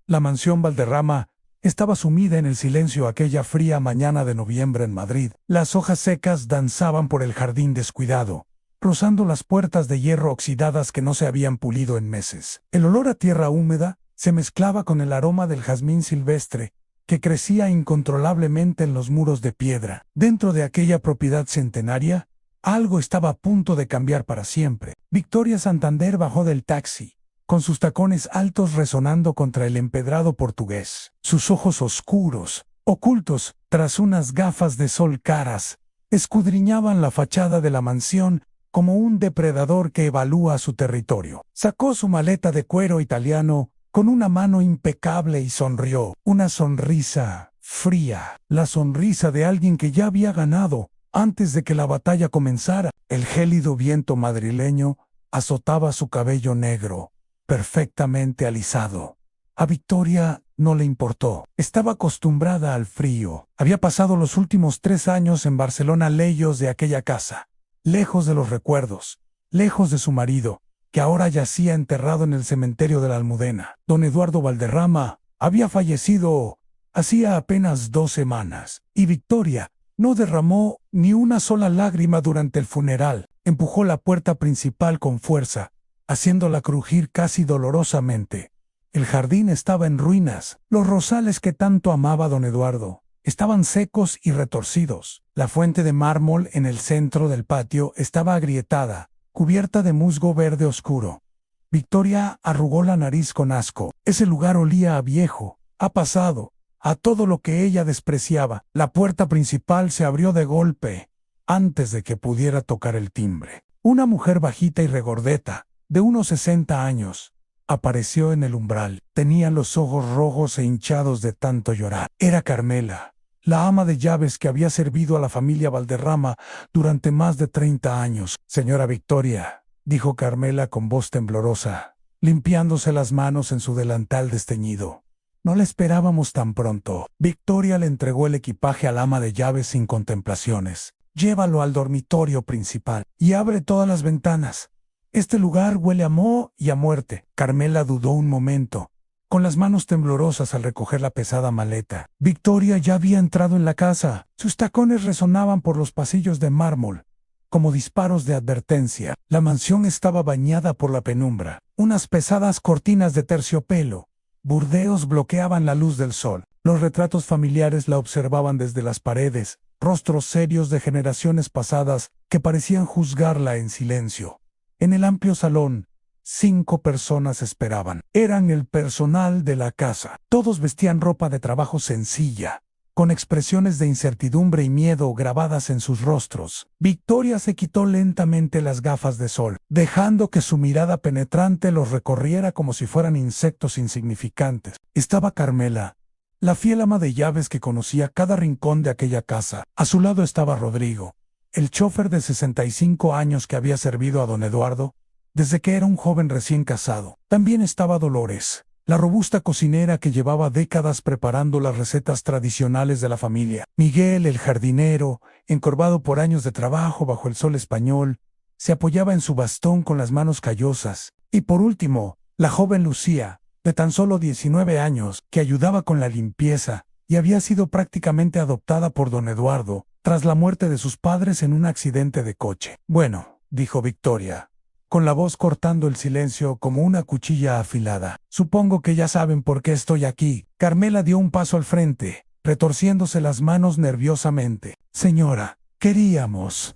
La mansión Valderrama estaba sumida en el silencio aquella fría mañana de noviembre en Madrid. Las hojas secas danzaban por el jardín descuidado, rozando las puertas de hierro oxidadas que no se habían pulido en meses. El olor a tierra húmeda se mezclaba con el aroma del jazmín silvestre, que crecía incontrolablemente en los muros de piedra. Dentro de aquella propiedad centenaria, algo estaba a punto de cambiar para siempre. Victoria Santander bajó del taxi, con sus tacones altos resonando contra el empedrado portugués. Sus ojos oscuros, ocultos tras unas gafas de sol caras, escudriñaban la fachada de la mansión como un depredador que evalúa su territorio. Sacó su maleta de cuero italiano con una mano impecable y sonrió. Una sonrisa fría, la sonrisa de alguien que ya había ganado antes de que la batalla comenzara. El gélido viento madrileño azotaba su cabello negro, perfectamente alisado. A Victoria no le importó. Estaba acostumbrada al frío. Había pasado los últimos 3 años en Barcelona lejos de aquella casa, lejos de los recuerdos, lejos de su marido, que ahora yacía enterrado en el cementerio de la Almudena. Don Eduardo Valderrama había fallecido hacía apenas 2 semanas, y Victoria no derramó ni una sola lágrima durante el funeral. Empujó la puerta principal con fuerza, haciéndola crujir casi dolorosamente. El jardín estaba en ruinas. Los rosales que tanto amaba don Eduardo estaban secos y retorcidos. La fuente de mármol en el centro del patio estaba agrietada, cubierta de musgo verde oscuro. Victoria arrugó la nariz con asco. Ese lugar olía a viejo, a pasado, a todo lo que ella despreciaba. La puerta principal se abrió de golpe, antes de que pudiera tocar el timbre. Una mujer bajita y regordeta, de unos 60 años, apareció en el umbral. Tenía los ojos rojos e hinchados de tanto llorar. Era Carmela, la ama de llaves que había servido a la familia Valderrama durante más de 30 años. Señora Victoria, dijo Carmela con voz temblorosa, limpiándose las manos en su delantal desteñido. No la esperábamos tan pronto. Victoria le entregó el equipaje al ama de llaves sin contemplaciones. Llévalo al dormitorio principal y abre todas las ventanas. Este lugar huele a moho y a muerte. Carmela dudó un momento, con las manos temblorosas al recoger la pesada maleta. Victoria ya había entrado en la casa. Sus tacones resonaban por los pasillos de mármol, como disparos de advertencia. La mansión estaba bañada por la penumbra. Unas pesadas cortinas de terciopelo, burdeos bloqueaban la luz del sol. Los retratos familiares la observaban desde las paredes, rostros serios de generaciones pasadas que parecían juzgarla en silencio. En el amplio salón, 5 personas esperaban. Eran el personal de la casa. Todos vestían ropa de trabajo sencilla, con expresiones de incertidumbre y miedo grabadas en sus rostros. Victoria se quitó lentamente las gafas de sol, dejando que su mirada penetrante los recorriera como si fueran insectos insignificantes. Estaba Carmela, la fiel ama de llaves que conocía cada rincón de aquella casa. A su lado estaba Rodrigo, el chófer de 65 años que había servido a don Eduardo desde que era un joven recién casado. También estaba Dolores, la robusta cocinera que llevaba décadas preparando las recetas tradicionales de la familia. Miguel, el jardinero, encorvado por años de trabajo bajo el sol español, se apoyaba en su bastón con las manos callosas. Y por último, la joven Lucía, de tan solo 19 años, que ayudaba con la limpieza y había sido prácticamente adoptada por don Eduardo tras la muerte de sus padres en un accidente de coche. Bueno, dijo Victoria, con la voz cortando el silencio como una cuchilla afilada. Supongo que ya saben por qué estoy aquí. Carmela dio un paso al frente, retorciéndose las manos nerviosamente. Señora, queríamos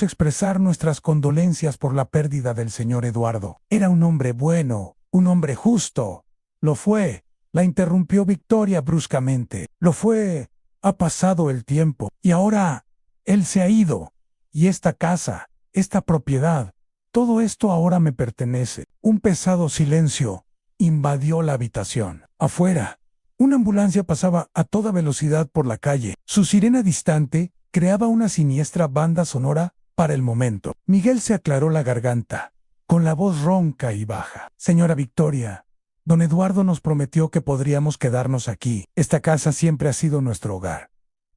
expresar nuestras condolencias por la pérdida del señor Eduardo. Era un hombre bueno, un hombre justo. Lo fue, la interrumpió Victoria bruscamente. Lo fue. Ha pasado el tiempo, y ahora él se ha ido. Y esta casa, esta propiedad, todo esto ahora me pertenece. Un pesado silencio invadió la habitación. Afuera, una ambulancia pasaba a toda velocidad por la calle. Su sirena distante creaba una siniestra banda sonora para el momento. Miguel se aclaró la garganta, con la voz ronca y baja. Señora Victoria, don Eduardo nos prometió que podríamos quedarnos aquí. Esta casa siempre ha sido nuestro hogar.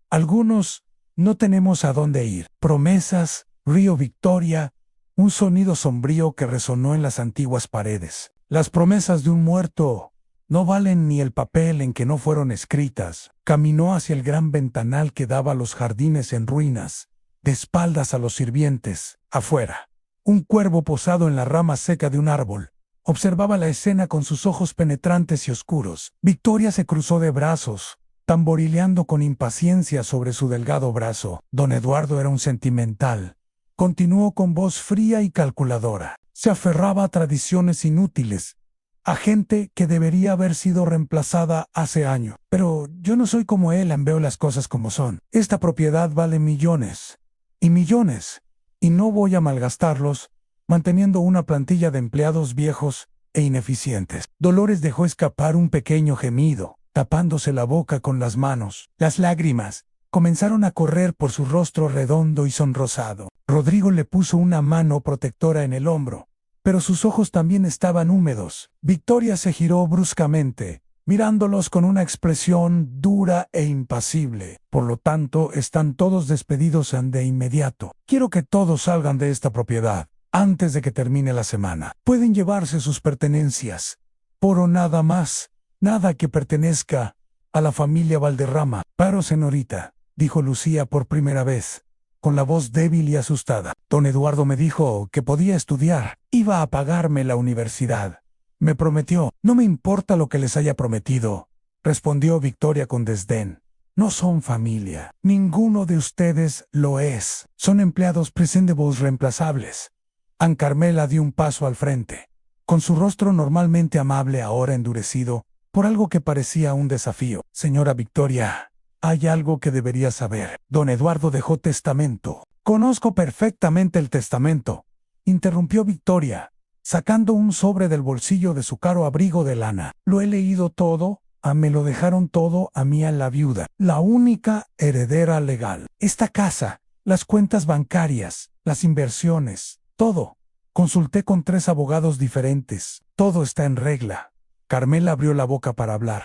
Algunos no tenemos a dónde ir. Promesas, río Victoria, un sonido sombrío que resonó en las antiguas paredes. Las promesas de un muerto no valen ni el papel en que no fueron escritas. Caminó hacia el gran ventanal que daba a los jardines en ruinas, de espaldas a los sirvientes. Afuera, un cuervo posado en la rama seca de un árbol observaba la escena con sus ojos penetrantes y oscuros. Victoria se cruzó de brazos, tamborileando con impaciencia sobre su delgado brazo. Don Eduardo era un sentimental. Continuó con voz fría y calculadora. Se aferraba a tradiciones inútiles, a gente que debería haber sido reemplazada hace años. Pero yo no soy como él, veo las cosas como son. Esta propiedad vale millones y millones, y no voy a malgastarlos manteniendo una plantilla de empleados viejos e ineficientes. Dolores dejó escapar un pequeño gemido, tapándose la boca con las manos. Las lágrimas comenzaron a correr por su rostro redondo y sonrosado. Rodrigo le puso una mano protectora en el hombro, pero sus ojos también estaban húmedos. Victoria se giró bruscamente, mirándolos con una expresión dura e impasible. Por lo tanto, están todos despedidos de inmediato. Quiero que todos salgan de esta propiedad antes de que termine la semana. Pueden llevarse sus pertenencias, pero nada más, nada que pertenezca a la familia Valderrama. Pero, señorita, dijo Lucía por primera vez, con la voz débil y asustada. Don Eduardo me dijo que podía estudiar. Iba a pagarme la universidad. Me prometió. No me importa lo que les haya prometido, respondió Victoria con desdén. No son familia. Ninguno de ustedes lo es. Son empleados presentables reemplazables. Aunt Carmela dio un paso al frente, con su rostro normalmente amable ahora endurecido por algo que parecía un desafío. Señora Victoria, hay algo que debería saber. Don Eduardo dejó testamento. Conozco perfectamente el testamento, interrumpió Victoria, sacando un sobre del bolsillo de su caro abrigo de lana. Lo he leído todo, me lo dejaron todo a mí, a la viuda, la única heredera legal. Esta casa, las cuentas bancarias, las inversiones, todo. Consulté con 3 abogados diferentes. Todo está en regla. Carmela abrió la boca para hablar,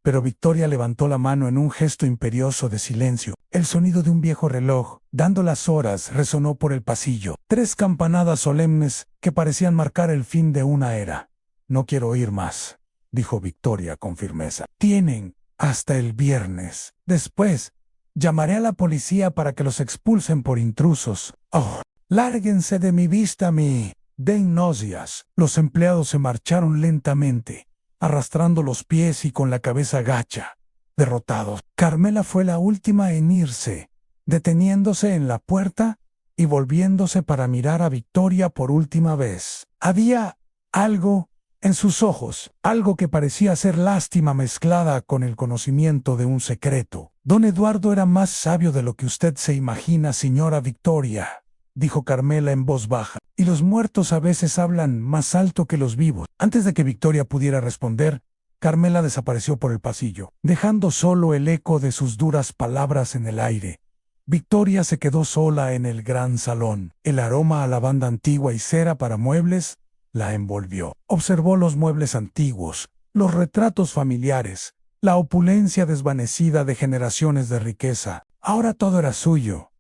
pero Victoria levantó la mano en un gesto imperioso de silencio. El sonido de un viejo reloj, dando las horas, resonó por el pasillo. 3 campanadas solemnes que parecían marcar el fin de una era. No quiero oír más, dijo Victoria con firmeza. Tienen hasta el viernes. Después, llamaré a la policía para que los expulsen por intrusos. ¡Oh! Lárguense de mi vista, den náuseas. Los empleados se marcharon lentamente, arrastrando los pies y con la cabeza gacha, derrotados. Carmela fue la última en irse, deteniéndose en la puerta y volviéndose para mirar a Victoria por última vez. Había algo en sus ojos, algo que parecía ser lástima mezclada con el conocimiento de un secreto. Don Eduardo era más sabio de lo que usted se imagina, señora Victoria, dijo Carmela en voz baja, y los muertos a veces hablan más alto que los vivos. Antes de que Victoria pudiera responder, Carmela desapareció por el pasillo, dejando solo el eco de sus duras palabras en el aire. Victoria se quedó sola en el gran salón. El aroma a lavanda antigua y cera para muebles la envolvió. Observó los muebles antiguos, los retratos familiares, la opulencia desvanecida de generaciones de riqueza. Ahora todo era suyo.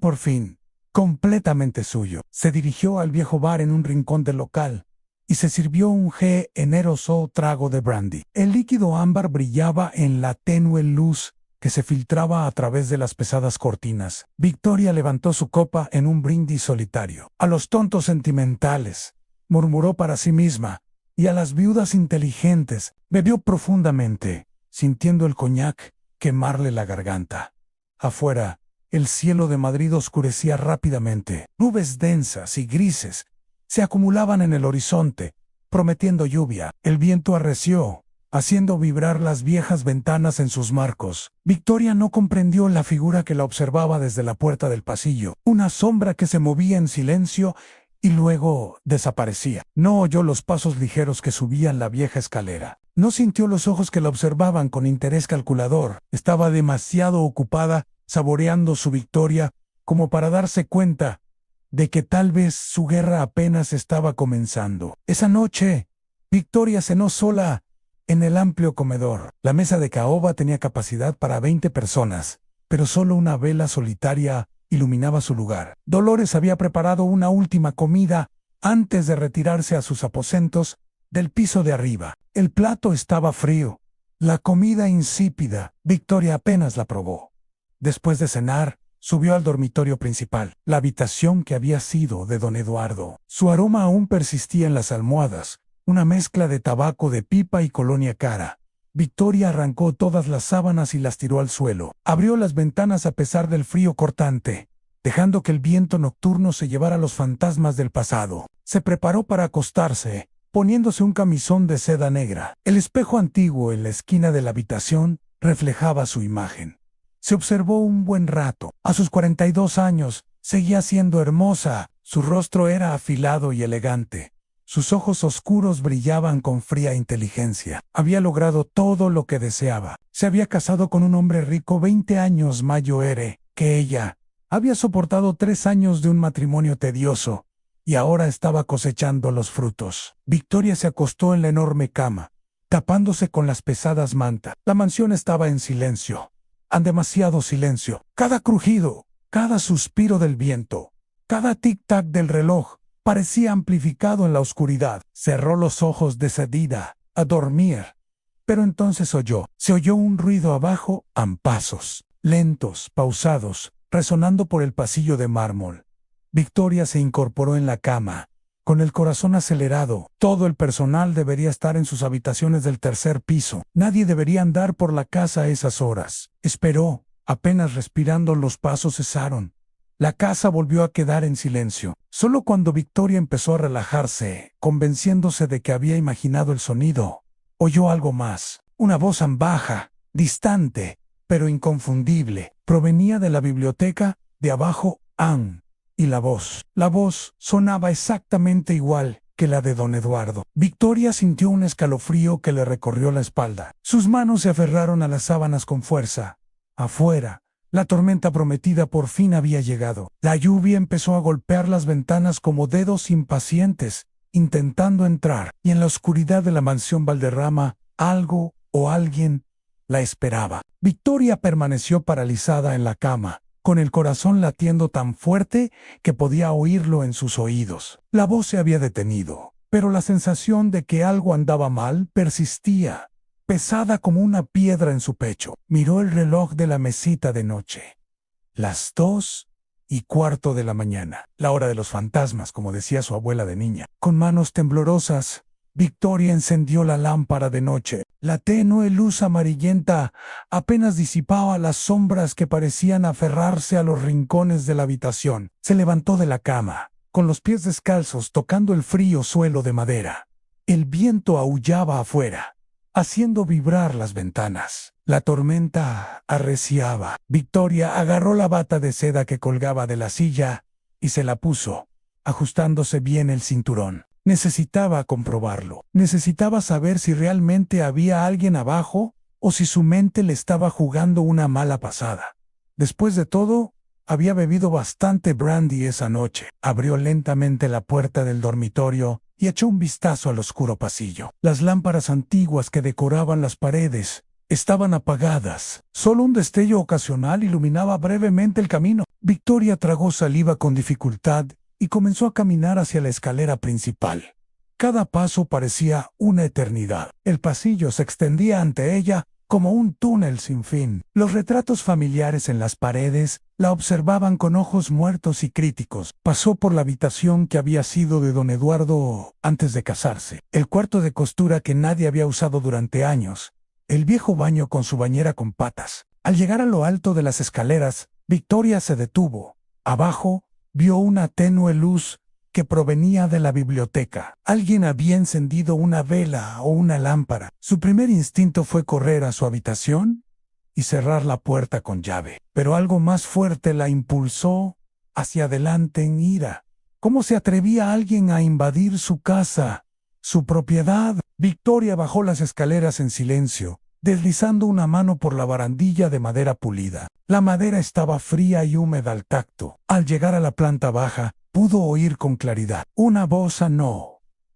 Por fin, completamente suyo. Se dirigió al viejo bar en un rincón del local y se sirvió un generoso trago de brandy. El líquido ámbar brillaba en la tenue luz que se filtraba a través de las pesadas cortinas. Victoria levantó su copa en un brindis solitario. A los tontos sentimentales, murmuró para sí misma, y a las viudas inteligentes. Bebió profundamente, sintiendo el coñac quemarle la garganta. Afuera, el cielo de Madrid oscurecía rápidamente. Nubes densas y grises se acumulaban en el horizonte, prometiendo lluvia. El viento arreció, haciendo vibrar las viejas ventanas en sus marcos. Victoria no comprendió la figura que la observaba desde la puerta del pasillo, una sombra que se movía en silencio y luego desaparecía. No oyó los pasos ligeros que subían la vieja escalera. No sintió los ojos que la observaban con interés calculador. Estaba demasiado ocupada saboreando su victoria como para darse cuenta de que tal vez su guerra apenas estaba comenzando. Esa noche, Victoria cenó sola en el amplio comedor. La mesa de caoba tenía capacidad para 20 personas, pero solo una vela solitaria iluminaba su lugar. Dolores había preparado una última comida antes de retirarse a sus aposentos del piso de arriba. El plato estaba frío, la comida insípida. Victoria apenas la probó. Después de cenar, subió al dormitorio principal, la habitación que había sido de don Eduardo. Su aroma aún persistía en las almohadas, una mezcla de tabaco de pipa y colonia cara. Victoria arrancó todas las sábanas y las tiró al suelo. Abrió las ventanas a pesar del frío cortante, dejando que el viento nocturno se llevara los fantasmas del pasado. Se preparó para acostarse, poniéndose un camisón de seda negra. El espejo antiguo en la esquina de la habitación reflejaba su imagen. Se observó un buen rato. A sus 42 años, seguía siendo hermosa. Su rostro era afilado y elegante. Sus ojos oscuros brillaban con fría inteligencia. Había logrado todo lo que deseaba. Se había casado con un hombre rico 20 años mayor que ella. Había soportado 3 años de un matrimonio tedioso y ahora estaba cosechando los frutos. Victoria se acostó en la enorme cama, tapándose con las pesadas mantas. La mansión estaba en silencio. En demasiado silencio. Cada crujido, cada suspiro del viento, cada tic-tac del reloj parecía amplificado en la oscuridad. Cerró los ojos decidida a dormir, pero entonces se oyó un ruido abajo, pasos, lentos, pausados, resonando por el pasillo de mármol. Victoria se incorporó en la cama, con el corazón acelerado. Todo el personal debería estar en sus habitaciones del tercer piso. Nadie debería andar por la casa a esas horas. Esperó. Apenas respirando, los pasos cesaron. La casa volvió a quedar en silencio. Solo cuando Victoria empezó a relajarse, convenciéndose de que había imaginado el sonido, oyó algo más. Una voz baja, distante, pero inconfundible. Provenía de la biblioteca de abajo. Y la voz sonaba exactamente igual que la de don Eduardo. Victoria sintió un escalofrío que le recorrió la espalda. Sus manos se aferraron a las sábanas con fuerza. Afuera, la tormenta prometida por fin había llegado. La lluvia empezó a golpear las ventanas como dedos impacientes, intentando entrar, y en la oscuridad de la mansión Valderrama, algo o alguien la esperaba. Victoria permaneció paralizada en la cama, con el corazón latiendo tan fuerte que podía oírlo en sus oídos. La voz se había detenido, pero la sensación de que algo andaba mal persistía, pesada como una piedra en su pecho. Miró el reloj de la mesita de noche. Las 2:15 de la mañana, la hora de los fantasmas, como decía su abuela de niña. Con manos temblorosas, Victoria encendió la lámpara de noche. La tenue luz amarillenta apenas disipaba las sombras que parecían aferrarse a los rincones de la habitación. Se levantó de la cama, con los pies descalzos tocando el frío suelo de madera. El viento aullaba afuera, haciendo vibrar las ventanas. La tormenta arreciaba. Victoria agarró la bata de seda que colgaba de la silla y se la puso, ajustándose bien el cinturón. Necesitaba comprobarlo. Necesitaba saber si realmente había alguien abajo o si su mente le estaba jugando una mala pasada. Después de todo, había bebido bastante brandy esa noche. Abrió lentamente la puerta del dormitorio y echó un vistazo al oscuro pasillo. Las lámparas antiguas que decoraban las paredes estaban apagadas. Solo un destello ocasional iluminaba brevemente el camino. Victoria tragó saliva con dificultad y comenzó a caminar hacia la escalera principal. Cada paso parecía una eternidad. El pasillo se extendía ante ella como un túnel sin fin. Los retratos familiares en las paredes la observaban con ojos muertos y críticos. Pasó por la habitación que había sido de don Eduardo antes de casarse, el cuarto de costura que nadie había usado durante años, el viejo baño con su bañera con patas. Al llegar a lo alto de las escaleras, Victoria se detuvo. Abajo, vio una tenue luz que provenía de la biblioteca. Alguien había encendido una vela o una lámpara. Su primer instinto fue correr a su habitación y cerrar la puerta con llave. Pero algo más fuerte la impulsó hacia adelante en ira. ¿Cómo se atrevía alguien a invadir su casa, su propiedad? Victoria bajó las escaleras en silencio, deslizando una mano por la barandilla de madera pulida. La madera estaba fría y húmeda al tacto. Al llegar a la planta baja, pudo oír con claridad una voz,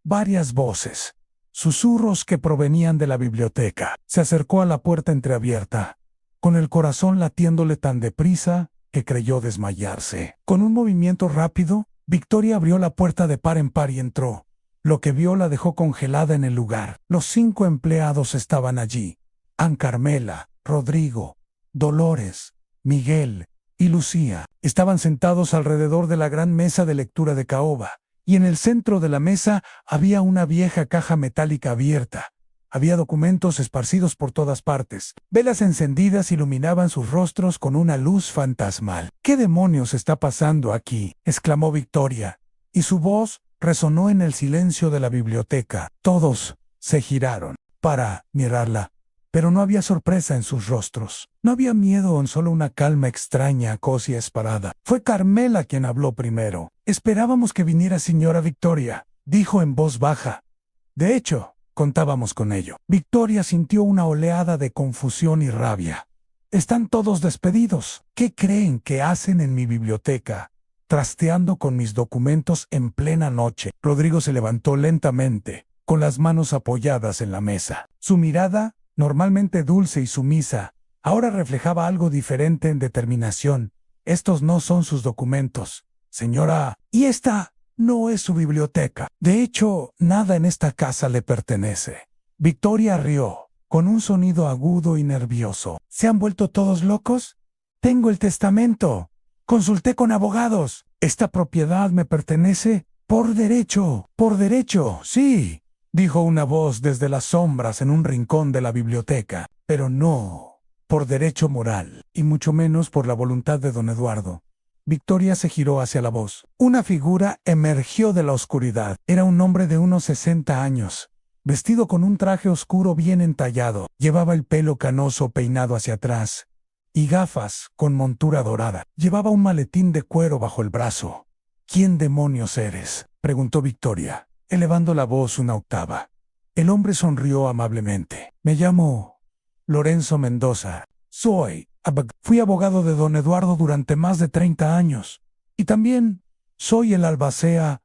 varias voces, susurros que provenían de la biblioteca. Se acercó a la puerta entreabierta, con el corazón latiéndole tan deprisa que creyó desmayarse. Con un movimiento rápido, Victoria abrió la puerta de par en par y entró. Lo que vio la dejó congelada en el lugar. Los 5 empleados estaban allí. An Carmela, Rodrigo, Dolores, Miguel y Lucía. Estaban sentados alrededor de la gran mesa de lectura de caoba, y en el centro de la mesa había una vieja caja metálica abierta. Había documentos esparcidos por todas partes. Velas encendidas iluminaban sus rostros con una luz fantasmal. ¿Qué demonios está pasando aquí?, exclamó Victoria, y su voz resonó en el silencio de la biblioteca. Todos se giraron para mirarla, pero no había sorpresa en sus rostros. No había miedo, solo una calma extraña, cosia esparada. Fue Carmela quien habló primero. «Esperábamos que viniera señora Victoria», dijo en voz baja. «De hecho, contábamos con ello». Victoria sintió una oleada de confusión y rabia. «Están todos despedidos. ¿Qué creen que hacen en mi biblioteca, trasteando con mis documentos en plena noche?» Rodrigo se levantó lentamente, con las manos apoyadas en la mesa. Su mirada, normalmente dulce y sumisa, ahora reflejaba algo diferente en determinación. «Estos no son sus documentos, señora, y esta no es su biblioteca. De hecho, nada en esta casa le pertenece». Victoria rió, con un sonido agudo y nervioso. «¿Se han vuelto todos locos? Tengo el testamento. Consulté con abogados. Esta propiedad me pertenece por derecho. Por derecho, sí», dijo una voz desde las sombras en un rincón de la biblioteca. «Pero no por derecho moral, y mucho menos por la voluntad de don Eduardo». Victoria se giró hacia la voz. Una figura emergió de la oscuridad. Era un hombre de unos 60 años, vestido con un traje oscuro bien entallado. Llevaba el pelo canoso peinado hacia atrás y gafas con montura dorada. Llevaba un maletín de cuero bajo el brazo. «¿Quién demonios eres?», preguntó Victoria, elevando la voz una octava. El hombre sonrió amablemente. «Me llamo Lorenzo Mendoza. Fui abogado de don Eduardo durante más de 30 años. Y también soy el albacea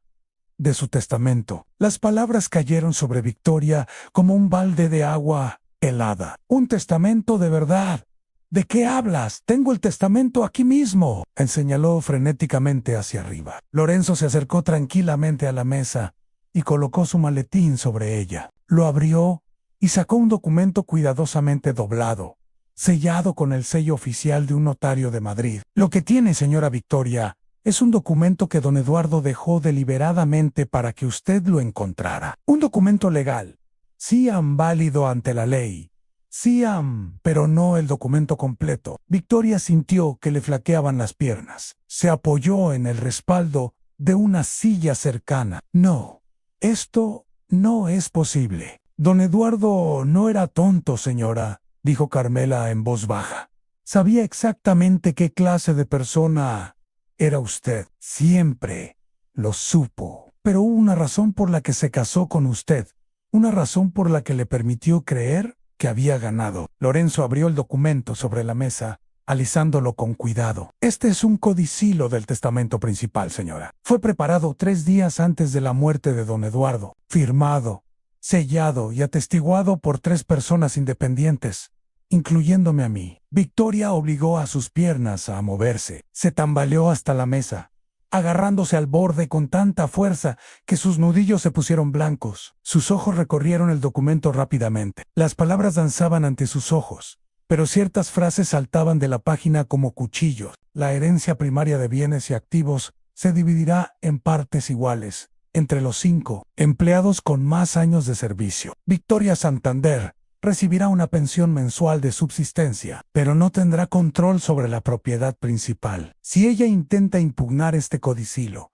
de su testamento». Las palabras cayeron sobre Victoria como un balde de agua helada. «¿Un testamento de verdad? ¿De qué hablas? Tengo el testamento aquí mismo», señaló frenéticamente hacia arriba. Lorenzo se acercó tranquilamente a la mesa y colocó su maletín sobre ella. Lo abrió y sacó un documento cuidadosamente doblado, sellado con el sello oficial de un notario de Madrid. «Lo que tiene, señora Victoria, es un documento que don Eduardo dejó deliberadamente para que usted lo encontrara. Un documento legal. Síam válido ante la ley. Síam, pero no el documento completo». Victoria sintió que le flaqueaban las piernas. Se apoyó en el respaldo de una silla cercana. «No, esto no es posible. Don Eduardo no era tonto, señora», dijo Carmela en voz baja. «Sabía exactamente qué clase de persona era usted. Siempre lo supo. Pero hubo una razón por la que se casó con usted. Una razón por la que le permitió creer que había ganado». Lorenzo abrió el documento sobre la mesa, alisándolo con cuidado. «Este es un codicilo del testamento principal, señora. Fue preparado 3 días antes de la muerte de don Eduardo. Firmado, sellado y atestiguado por 3 personas independientes, incluyéndome a mí». Victoria obligó a sus piernas a moverse. Se tambaleó hasta la mesa, agarrándose al borde con tanta fuerza que sus nudillos se pusieron blancos. Sus ojos recorrieron el documento rápidamente. Las palabras danzaban ante sus ojos, pero ciertas frases saltaban de la página como cuchillos. «La herencia primaria de bienes y activos se dividirá en partes iguales entre los 5 empleados con más años de servicio. Victoria Santander recibirá una pensión mensual de subsistencia, pero no tendrá control sobre la propiedad principal. Si ella intenta impugnar este codicilo,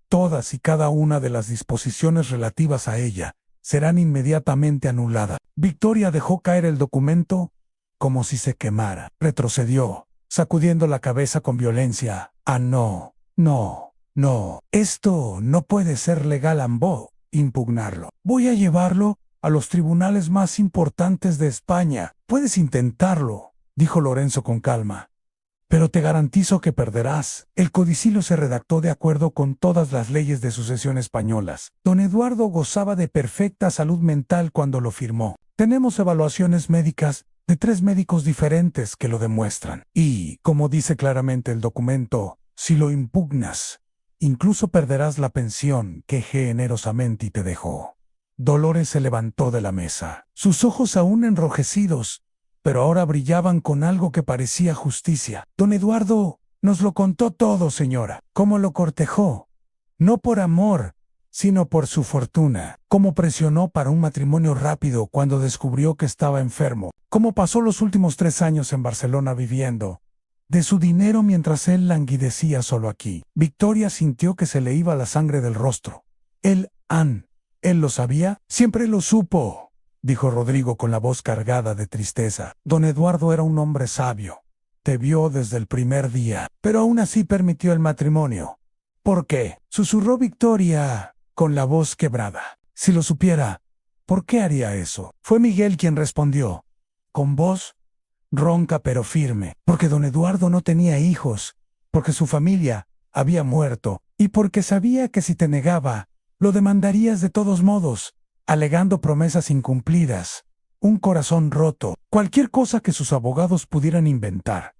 todas y cada una de las disposiciones relativas a ella serán inmediatamente anuladas». Victoria dejó caer el documento como si se quemara. Retrocedió, sacudiendo la cabeza con violencia. «Ah, no, no, no. Esto no puede ser legal, ambó impugnarlo. Voy a llevarlo a los tribunales más importantes de España». «Puedes intentarlo», dijo Lorenzo con calma, «pero te garantizo que perderás». El codicilio se redactó de acuerdo con todas las leyes de sucesión españolas. Don Eduardo gozaba de perfecta salud mental cuando lo firmó. Tenemos evaluaciones médicas de 3 médicos diferentes que lo demuestran. Y, como dice claramente el documento, si lo impugnas Incluso perderás la pensión que generosamente te dejó. Dolores se levantó de la mesa, sus ojos aún enrojecidos, pero ahora brillaban con algo que parecía justicia. Don Eduardo nos lo contó todo, señora. Cómo lo cortejó, no por amor, sino por su fortuna. Cómo presionó para un matrimonio rápido cuando descubrió que estaba enfermo. Cómo pasó los últimos 3 años en Barcelona viviendo de su dinero mientras él languidecía solo aquí. Victoria sintió que se le iba la sangre del rostro. Él lo sabía, siempre lo supo, dijo Rodrigo con la voz cargada de tristeza. Don Eduardo era un hombre sabio. Te vio desde el primer día, pero aún así permitió el matrimonio. ¿Por qué?, susurró Victoria con la voz quebrada. Si lo supiera, ¿por qué haría eso? Fue Miguel quien respondió, con voz ronca pero firme, porque don Eduardo no tenía hijos, porque su familia había muerto, y porque sabía que si te negaba, lo demandarías de todos modos, alegando promesas incumplidas, un corazón roto, cualquier cosa que sus abogados pudieran inventar.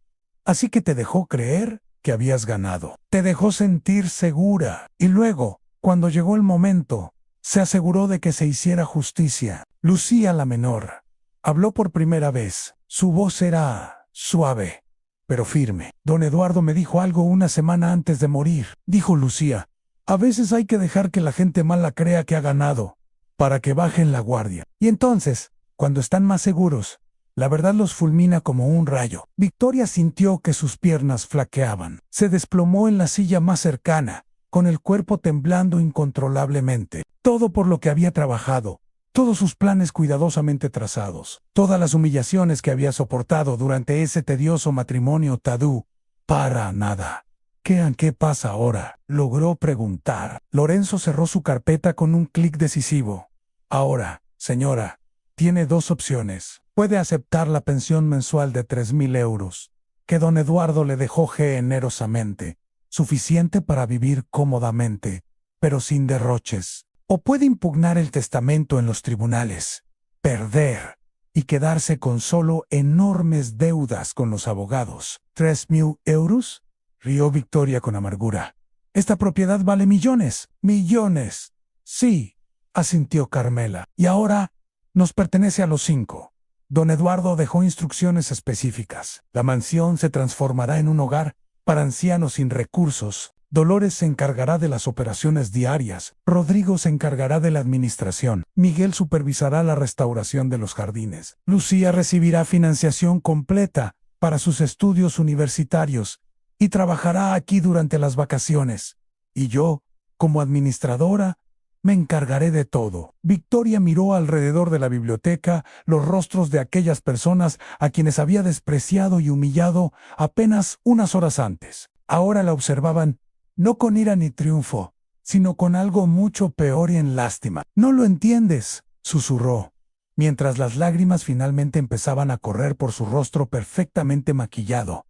Así que te dejó creer que habías ganado, te dejó sentir segura, y luego, cuando llegó el momento, se aseguró de que se hiciera justicia. Lucía la menor habló por primera vez. Su voz era suave, pero firme. Don Eduardo me dijo algo una semana antes de morir, dijo Lucía. A veces hay que dejar que la gente mala crea que ha ganado, para que bajen la guardia. Y entonces, cuando están más seguros, la verdad los fulmina como un rayo. Victoria sintió que sus piernas flaqueaban. Se desplomó en la silla más cercana, con el cuerpo temblando incontrolablemente. Todo por lo que había trabajado. Todos sus planes cuidadosamente trazados, todas las humillaciones que había soportado durante ese tedioso matrimonio tabú, para nada. ¿Qué pasa ahora?, logró preguntar. Lorenzo cerró su carpeta con un clic decisivo. Ahora, señora, tiene 2 opciones. Puede aceptar la pensión mensual de 3.000 euros, que don Eduardo le dejó generosamente, suficiente para vivir cómodamente, pero sin derroches. O puede impugnar el testamento en los tribunales, perder y quedarse con solo enormes deudas con los abogados. ¿3.000 euros? Rió Victoria con amargura. Esta propiedad vale millones. ¡Millones! Sí, asintió Carmela. Y ahora nos pertenece a los 5. Don Eduardo dejó instrucciones específicas. La mansión se transformará en un hogar para ancianos sin recursos. Dolores se encargará de las operaciones diarias, Rodrigo se encargará de la administración, Miguel supervisará la restauración de los jardines, Lucía recibirá financiación completa para sus estudios universitarios y trabajará aquí durante las vacaciones. Y yo, como administradora, me encargaré de todo. Victoria miró alrededor de la biblioteca los rostros de aquellas personas a quienes había despreciado y humillado apenas unas horas antes. Ahora la observaban no con ira ni triunfo, sino con algo mucho peor y en lástima. «No lo entiendes», susurró, mientras las lágrimas finalmente empezaban a correr por su rostro perfectamente maquillado.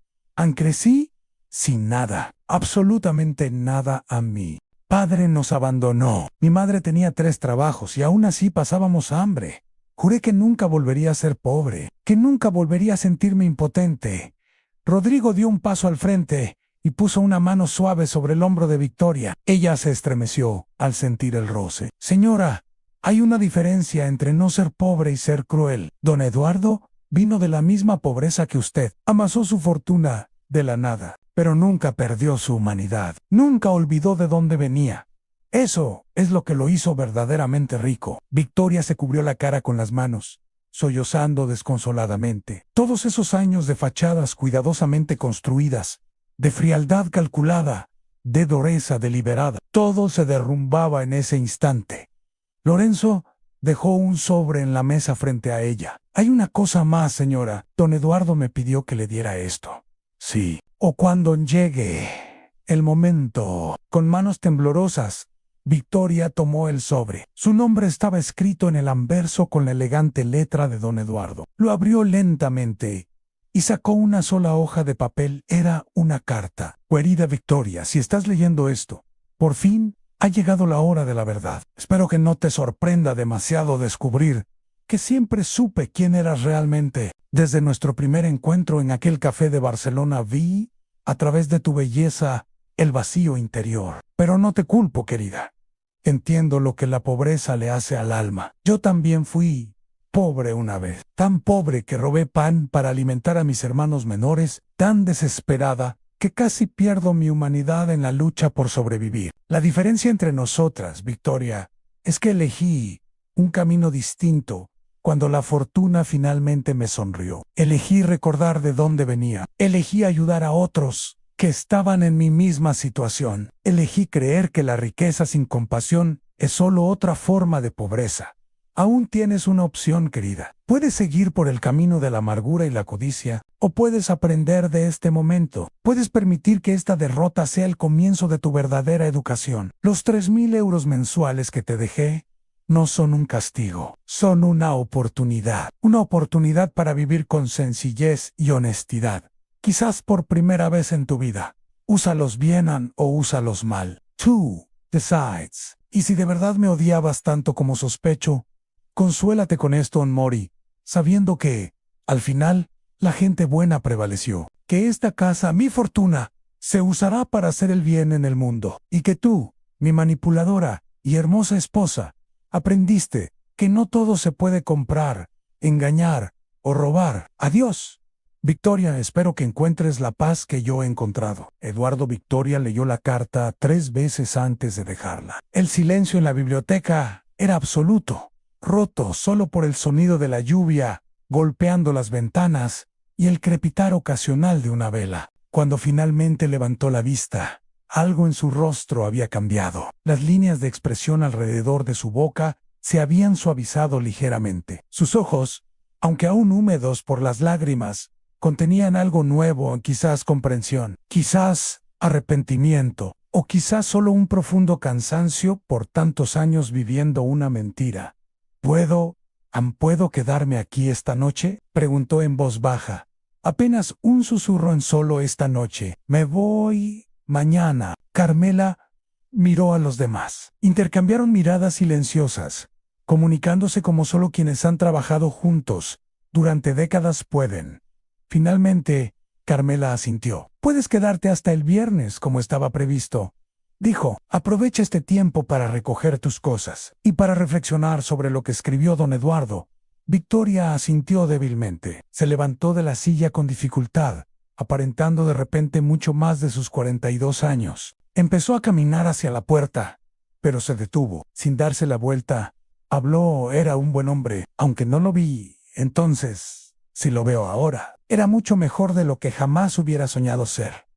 «Crecí sin nada, absolutamente nada a mí. Padre nos abandonó. Mi madre tenía 3 trabajos y aún así pasábamos hambre. Juré que nunca volvería a ser pobre, que nunca volvería a sentirme impotente». Rodrigo dio un paso al frente y puso una mano suave sobre el hombro de Victoria. Ella se estremeció al sentir el roce. «Señora, hay una diferencia entre no ser pobre y ser cruel. Don Eduardo vino de la misma pobreza que usted. Amasó su fortuna de la nada, pero nunca perdió su humanidad. Nunca olvidó de dónde venía. Eso es lo que lo hizo verdaderamente rico». Victoria se cubrió la cara con las manos, sollozando desconsoladamente. Todos esos años de fachadas cuidadosamente construidas, de frialdad calculada, de dureza deliberada, todo se derrumbaba en ese instante. Lorenzo dejó un sobre en la mesa frente a ella. «Hay una cosa más, señora. Don Eduardo me pidió que le diera esto». «Sí, o cuando llegue el momento». Con manos temblorosas, Victoria tomó el sobre. Su nombre estaba escrito en el anverso con la elegante letra de don Eduardo. Lo abrió lentamente y sacó una sola hoja de papel. Era una carta. «Querida Victoria, si estás leyendo esto, por fin ha llegado la hora de la verdad. Espero que no te sorprenda demasiado descubrir que siempre supe quién eras realmente. Desde nuestro primer encuentro en aquel café de Barcelona vi, a través de tu belleza, el vacío interior. Pero no te culpo, querida. Entiendo lo que la pobreza le hace al alma. Yo también fui pobre una vez, tan pobre que robé pan para alimentar a mis hermanos menores, tan desesperada que casi pierdo mi humanidad en la lucha por sobrevivir. La diferencia entre nosotras, Victoria, es que elegí un camino distinto cuando la fortuna finalmente me sonrió. Elegí recordar de dónde venía. Elegí ayudar a otros que estaban en mi misma situación. Elegí creer que la riqueza sin compasión es solo otra forma de pobreza. Aún tienes una opción, querida. Puedes seguir por el camino de la amargura y la codicia, o puedes aprender de este momento. Puedes permitir que esta derrota sea el comienzo de tu verdadera educación. Los 3.000 euros mensuales que te dejé no son un castigo, son una oportunidad. Una oportunidad para vivir con sencillez y honestidad. Quizás por primera vez en tu vida. Úsalos bien o úsalos mal. Tú decides. Y si de verdad me odiabas tanto como sospecho, consuélate con esto, Mori, sabiendo que, al final, la gente buena prevaleció, que esta casa, mi fortuna, se usará para hacer el bien en el mundo, y que tú, mi manipuladora y hermosa esposa, aprendiste que no todo se puede comprar, engañar o robar. Adiós. Victoria, espero que encuentres la paz que yo he encontrado. Eduardo Victoria leyó la carta 3 veces antes de dejarla. El silencio en la biblioteca era absoluto, roto solo por el sonido de la lluvia golpeando las ventanas y el crepitar ocasional de una vela. Cuando finalmente levantó la vista, algo en su rostro había cambiado. Las líneas de expresión alrededor de su boca se habían suavizado ligeramente. Sus ojos, aunque aún húmedos por las lágrimas, contenían algo nuevo, quizás comprensión, quizás arrepentimiento, o quizás solo un profundo cansancio por tantos años viviendo una mentira. ¿Puedo quedarme aquí esta noche?, preguntó en voz baja. Apenas un susurro en solo esta noche. Me voy mañana. Carmela miró a los demás. Intercambiaron miradas silenciosas, comunicándose como solo quienes han trabajado juntos durante décadas pueden. Finalmente, Carmela asintió. Puedes quedarte hasta el viernes como estaba previsto, dijo. Aprovecha este tiempo para recoger tus cosas y para reflexionar sobre lo que escribió don Eduardo. Victoria asintió débilmente. Se levantó de la silla con dificultad, aparentando de repente mucho más de sus 42 años. Empezó a caminar hacia la puerta, pero se detuvo. Sin darse la vuelta, habló. Era un buen hombre, aunque no lo vi entonces. Si lo veo ahora, era mucho mejor de lo que jamás hubiera soñado ser.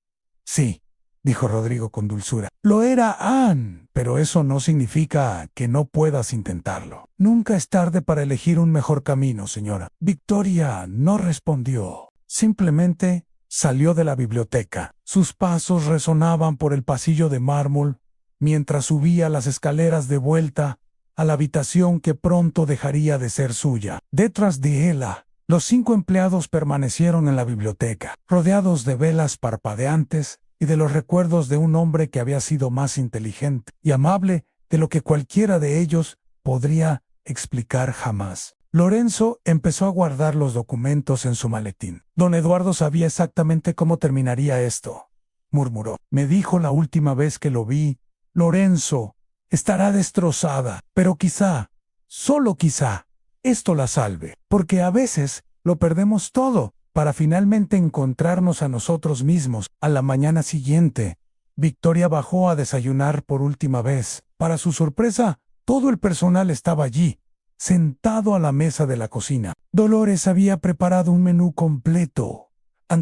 Sí, dijo Rodrigo con dulzura. Lo era, Anne, pero eso no significa que no puedas intentarlo. Nunca es tarde para elegir un mejor camino, señora. Victoria no respondió. Simplemente salió de la biblioteca. Sus pasos resonaban por el pasillo de mármol mientras subía las escaleras de vuelta a la habitación que pronto dejaría de ser suya. Detrás de ella, los 5 empleados permanecieron en la biblioteca, rodeados de velas parpadeantes y de los recuerdos de un hombre que había sido más inteligente y amable de lo que cualquiera de ellos podría explicar jamás. Lorenzo empezó a guardar los documentos en su maletín. Don Eduardo sabía exactamente cómo terminaría esto, murmuró. Me dijo la última vez que lo vi, Lorenzo, estará destrozada, pero quizá, solo quizá, esto la salve, porque a veces lo perdemos todo para finalmente encontrarnos a nosotros mismos. A la mañana siguiente, Victoria bajó a desayunar por última vez. Para su sorpresa, todo el personal estaba allí, sentado a la mesa de la cocina. Dolores había preparado un menú completo: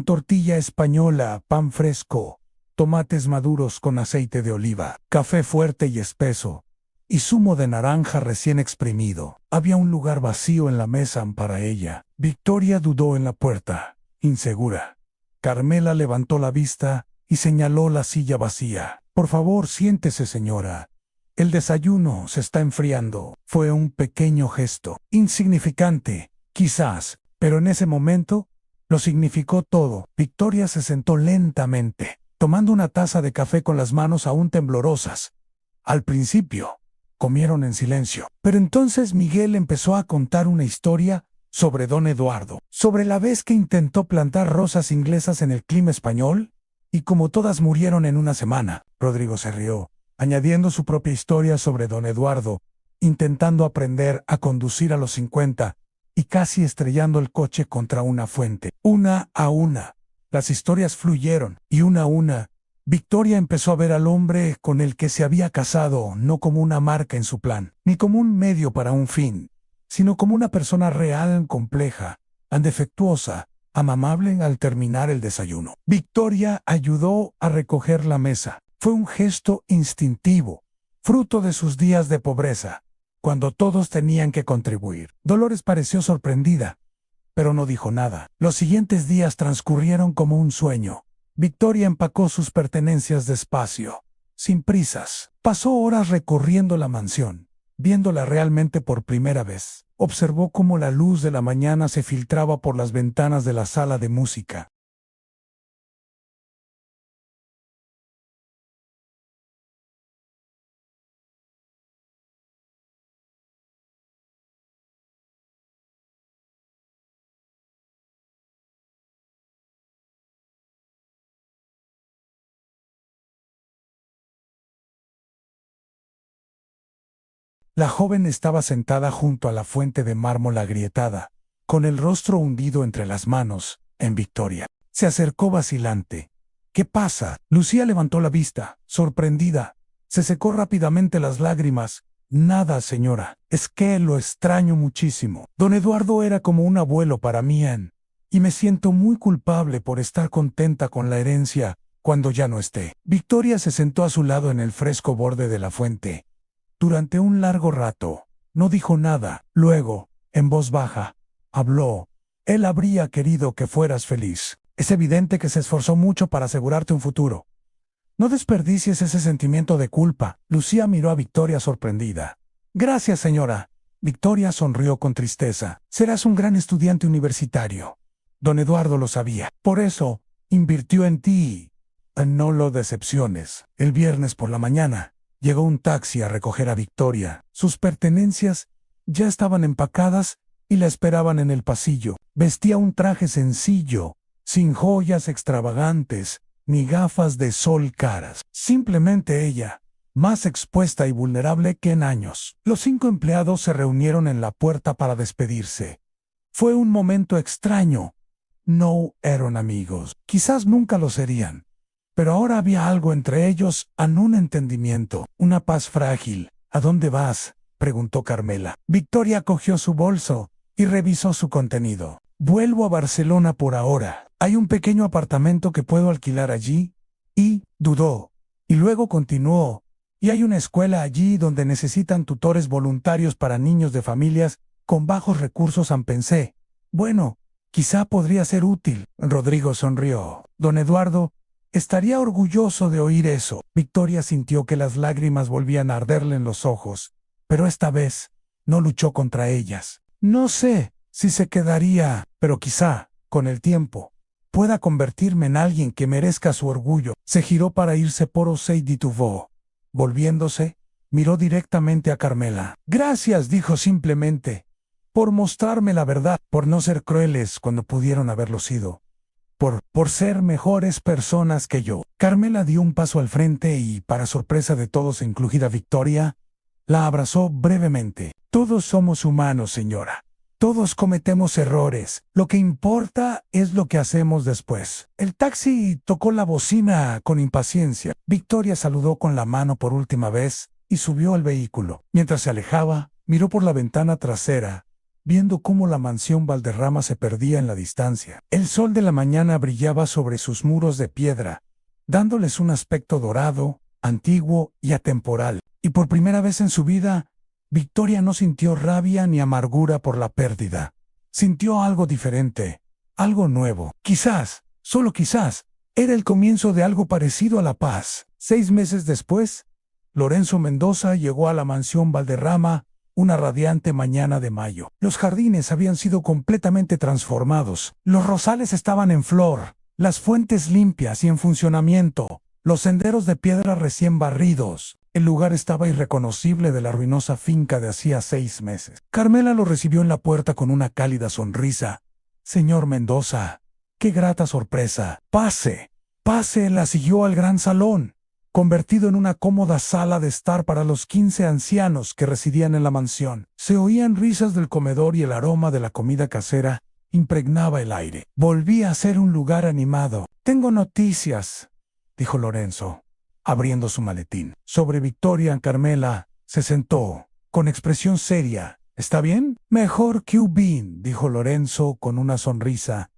tortilla española, pan fresco, tomates maduros con aceite de oliva, café fuerte y espeso, y zumo de naranja recién exprimido. Había un lugar vacío en la mesa para ella. Victoria dudó en la puerta, insegura. Carmela levantó la vista y señaló la silla vacía. Por favor, siéntese, señora. El desayuno se está enfriando. Fue un pequeño gesto, insignificante, quizás, pero en ese momento lo significó todo. Victoria se sentó lentamente, tomando una taza de café con las manos aún temblorosas. Al principio, comieron en silencio. Pero entonces Miguel empezó a contar una historia sobre don Eduardo, sobre la vez que intentó plantar rosas inglesas en el clima español Y como todas murieron en una semana, Rodrigo se rió, añadiendo su propia historia sobre don Eduardo, intentando aprender a conducir a los 50 y casi estrellando el coche contra una fuente. Una a una, las historias fluyeron, y una a una, Victoria empezó a ver al hombre con el que se había casado no como una marca en su plan, ni como un medio para un fin, sino como una persona real, compleja, defectuosa, amable al terminar el desayuno. Victoria ayudó a recoger la mesa. Fue un gesto instintivo, fruto de sus días de pobreza, cuando todos tenían que contribuir. Dolores pareció sorprendida, pero no dijo nada. Los siguientes días transcurrieron como un sueño. Victoria empacó sus pertenencias despacio, sin prisas. Pasó horas recorriendo la mansión, viéndola realmente por primera vez. Observó cómo la luz de la mañana se filtraba por las ventanas de la sala de música. La joven estaba sentada junto a la fuente de mármol agrietada, con el rostro hundido entre las manos, en Victoria. Se acercó vacilante. ¿Qué pasa? Lucía levantó la vista, sorprendida. Se secó rápidamente las lágrimas. Nada, señora. Es que lo extraño muchísimo. Don Eduardo era como un abuelo para mí, y me siento muy culpable por estar contenta con la herencia cuando ya no esté. Victoria se sentó a su lado en el fresco borde de la fuente. Durante un largo rato, no dijo nada. Luego, en voz baja, habló. Él habría querido que fueras feliz. Es evidente que se esforzó mucho para asegurarte un futuro. No desperdicies ese sentimiento de culpa. Lucía miró a Victoria sorprendida. Gracias, señora. Victoria sonrió con tristeza. Serás un gran estudiante universitario. Don Eduardo lo sabía. Por eso, invirtió en ti. No lo decepciones. El viernes por la mañana, llegó un taxi a recoger a Victoria. Sus pertenencias ya estaban empacadas y la esperaban en el pasillo. Vestía un traje sencillo, sin joyas extravagantes, ni gafas de sol caras. Simplemente ella, más expuesta y vulnerable que en años. Los 5 empleados se reunieron en la puerta para despedirse. Fue un momento extraño. No eran amigos. Quizás nunca lo serían. Pero ahora había algo entre ellos, un entendimiento, una paz frágil. ¿A dónde vas?, preguntó Carmela. Victoria cogió su bolso y revisó su contenido. Vuelvo a Barcelona por ahora. Hay un pequeño apartamento que puedo alquilar allí. Y dudó. Y luego continuó. Y hay una escuela allí donde necesitan tutores voluntarios para niños de familias con bajos recursos. Pensé, bueno, quizá podría ser útil. Rodrigo sonrió. Don Eduardo estaría orgulloso de oír eso. Victoria sintió que las lágrimas volvían a arderle en los ojos, pero esta vez no luchó contra ellas. No sé si se quedaría, pero quizá, con el tiempo, pueda convertirme en alguien que merezca su orgullo. Se giró para irse por Osei de Tuvó. Volviéndose, miró directamente a Carmela. Gracias, dijo simplemente, por mostrarme la verdad, por no ser crueles cuando pudieron haberlo sido. Por ser mejores personas que yo. Carmela dio un paso al frente y, para sorpresa de todos, incluida Victoria, la abrazó brevemente. Todos somos humanos, señora. Todos cometemos errores. Lo que importa es lo que hacemos después. El taxi tocó la bocina con impaciencia. Victoria saludó con la mano por última vez y subió al vehículo. Mientras se alejaba, miró por la ventana trasera, viendo cómo la mansión Valderrama se perdía en la distancia. El sol de la mañana brillaba sobre sus muros de piedra, dándoles un aspecto dorado, antiguo y atemporal. Y por primera vez en su vida, Victoria no sintió rabia ni amargura por la pérdida. Sintió algo diferente, algo nuevo. Quizás, solo quizás, era el comienzo de algo parecido a la paz. 6 meses después, Lorenzo Mendoza llegó a la mansión Valderrama, una radiante mañana de mayo. Los jardines habían sido completamente transformados. Los rosales estaban en flor, las fuentes limpias y en funcionamiento, los senderos de piedra recién barridos. El lugar estaba irreconocible de la ruinosa finca de hacía 6 meses. Carmela lo recibió en la puerta con una cálida sonrisa. Señor Mendoza, qué grata sorpresa. Pase. Pase la siguió al gran salón, convertido en una cómoda sala de estar para los 15 ancianos que residían en la mansión. Se oían risas del comedor y el aroma de la comida casera impregnaba el aire. Volvía a ser un lugar animado. Tengo noticias, dijo Lorenzo, abriendo su maletín. Sobre Victoria Carmela. Se sentó, con expresión seria. ¿Está bien? Mejor que bien, dijo Lorenzo con una sonrisa.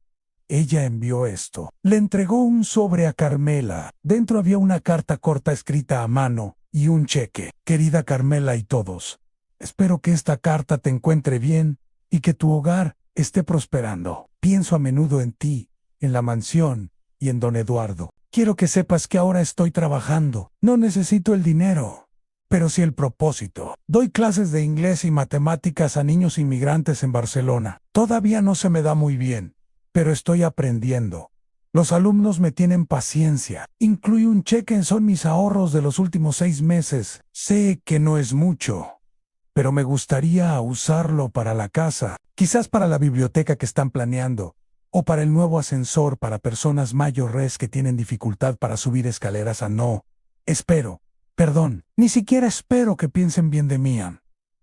Ella envió esto. Le entregó un sobre a Carmela. Dentro había una carta corta escrita a mano y un cheque. Querida Carmela y todos, espero que esta carta te encuentre bien y que tu hogar esté prosperando. Pienso a menudo en ti, en la mansión y en don Eduardo. Quiero que sepas que ahora estoy trabajando. No necesito el dinero, pero sí el propósito. Doy clases de inglés y matemáticas a niños inmigrantes en Barcelona. Todavía no se me da muy bien, pero estoy aprendiendo. Los alumnos me tienen paciencia. Incluye un cheque, son mis ahorros de los últimos 6 meses. Sé que no es mucho, pero me gustaría usarlo para la casa, quizás para la biblioteca que están planeando, o para el nuevo ascensor para personas mayores que tienen dificultad para subir escaleras. Ni siquiera espero que piensen bien de mí,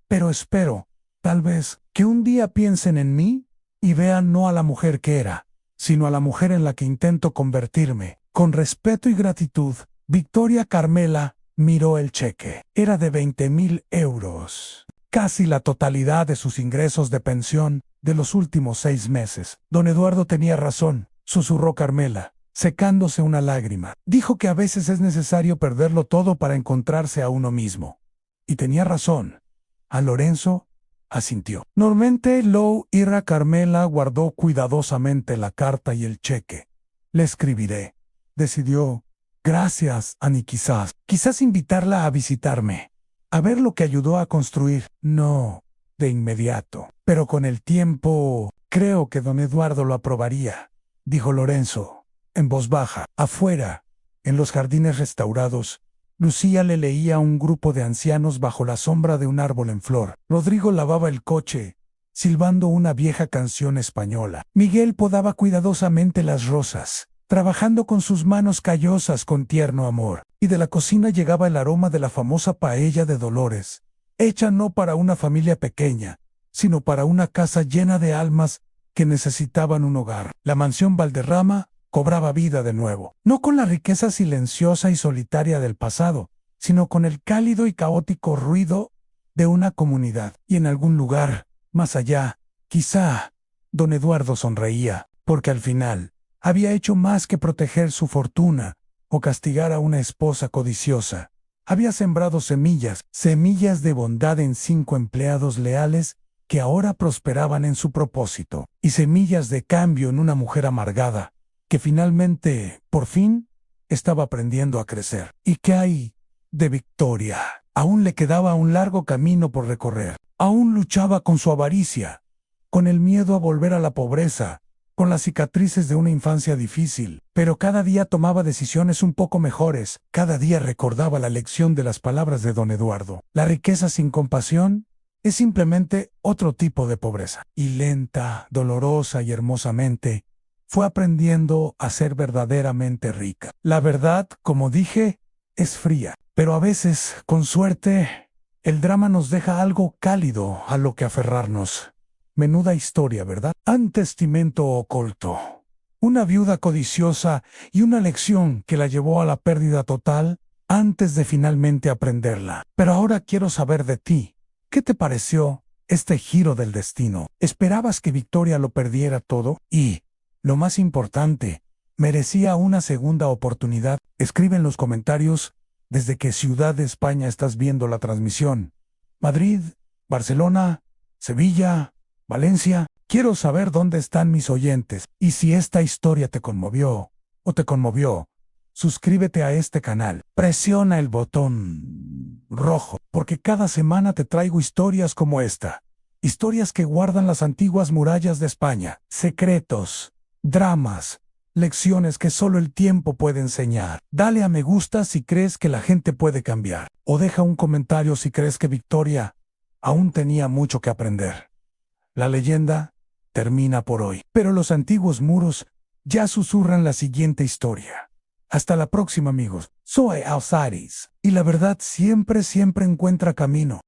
pero espero, tal vez, que un día piensen en mí y vean no a la mujer que era, sino a la mujer en la que intento convertirme. Con respeto y gratitud, Victoria Carmela miró el cheque. Era de 20.000 euros, casi la totalidad de sus ingresos de pensión de los últimos 6 meses. Don Eduardo tenía razón, susurró Carmela, secándose una lágrima. Dijo que a veces es necesario perderlo todo para encontrarse a uno mismo. Y tenía razón. A Lorenzo asintió. Normalmente Lou Ira Carmela guardó cuidadosamente la carta y el cheque. Le escribiré, decidió. Gracias, Annie. Quizás invitarla a visitarme, a ver lo que ayudó a construir. No de inmediato, pero con el tiempo, creo que don Eduardo lo aprobaría, dijo Lorenzo, en voz baja. Afuera, en los jardines restaurados, Lucía le leía a un grupo de ancianos bajo la sombra de un árbol en flor. Rodrigo lavaba el coche, silbando una vieja canción española. Miguel podaba cuidadosamente las rosas, trabajando con sus manos callosas con tierno amor, y de la cocina llegaba el aroma de la famosa paella de Dolores, hecha no para una familia pequeña, sino para una casa llena de almas que necesitaban un hogar. La mansión Valderrama cobraba vida de nuevo, no con la riqueza silenciosa y solitaria del pasado, sino con el cálido y caótico ruido de una comunidad. Y en algún lugar, más allá, quizá, don Eduardo sonreía, porque al final había hecho más que proteger su fortuna o castigar a una esposa codiciosa. Había sembrado semillas de bondad en 5 empleados leales que ahora prosperaban en su propósito, y semillas de cambio en una mujer amargada, que finalmente, por fin, estaba aprendiendo a crecer. ¿Y qué hay de Victoria? Aún le quedaba un largo camino por recorrer. Aún luchaba con su avaricia, con el miedo a volver a la pobreza, con las cicatrices de una infancia difícil, pero cada día tomaba decisiones un poco mejores. Cada día recordaba la lección de las palabras de don Eduardo. La riqueza sin compasión es simplemente otro tipo de pobreza. Y lenta, dolorosa y hermosamente, fue aprendiendo a ser verdaderamente rica. La verdad, como dije, es fría, pero a veces, con suerte, el drama nos deja algo cálido a lo que aferrarnos. Menuda historia, ¿verdad? Un testamento oculto, una viuda codiciosa y una lección que la llevó a la pérdida total antes de finalmente aprenderla. Pero ahora quiero saber de ti. ¿Qué te pareció este giro del destino? ¿Esperabas que Victoria lo perdiera todo? Y, lo más importante, ¿merecía una segunda oportunidad? Escribe en los comentarios desde qué ciudad de España estás viendo la transmisión. Madrid, Barcelona, Sevilla, Valencia. Quiero saber dónde están mis oyentes. Y si esta historia te conmovió, suscríbete a este canal. Presiona el botón rojo, porque cada semana te traigo historias como esta. Historias que guardan las antiguas murallas de España. Secretos, dramas, lecciones que solo el tiempo puede enseñar. Dale a me gusta si crees que la gente puede cambiar. O deja un comentario si crees que Victoria aún tenía mucho que aprender. La leyenda termina por hoy, pero los antiguos muros ya susurran la siguiente historia. Hasta la próxima, amigos. Soy Alcides. Y la verdad siempre encuentra camino.